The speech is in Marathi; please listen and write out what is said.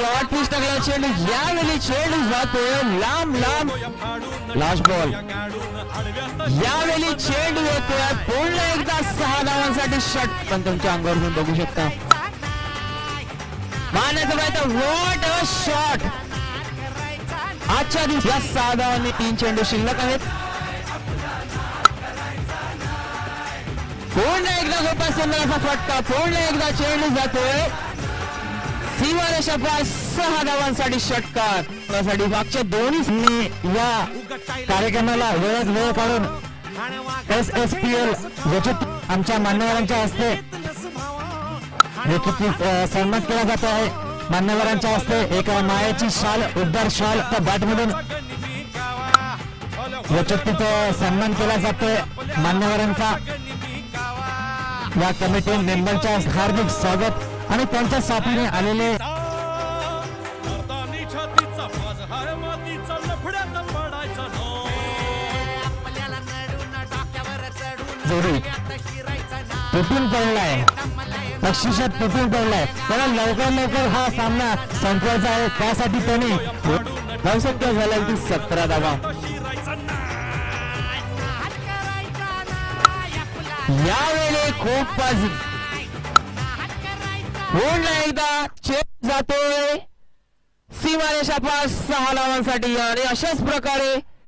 शॉर्ट पिच टाकला चेंडू, यावेळी चेंडू जातोय लांब लांब, लास्ट बॉल, यावेळी चेंडू येतोय पुन्हा एकदा 6 धावांसाठी षट. पण तुमच्या अंगावर तुम्ही बघू शकता मानाचं पाहिजे. What a shot. आजच्या दिवशी या 6 धावांनी 3 चेंडू शिल्लक आहेत. पुन्हा एकदा गोपाल सुंदर फटका, पुन्हा एकदा चेंडू जातोय सीमारेषापार 6 धावांसाठी षटकार. त्यासाठी मागच्या दोन्ही या कार्यक्रमाला वेळ काढून SSPL आमच्या मान्यवरांच्या हस्ते सन्मान केला जातो आहे. मान्यवरांच्या हस्ते एक मायाची शाल, उबदार शाल त्या बॅटमधून यशस्वीचा सन्मान केला जातोय. मान्यवरांचा या कमिटी मेंबरच्या हार्दिक स्वागत आणि त्यांच्या साथीने आलेले जोडी तुटून पडलाय, अक्षरशः तुटून पडलाय. त्याला लवकर हा सामना संपवायचा आहे. त्यासाठी त्यांनी धावसंख्या झाल्या की 17 धावा. यावेळी खूपच पुन्हा एकदा चेंडू जातोय सीमारेषापार 6 धावांसाठी आणि अशाच प्रकारे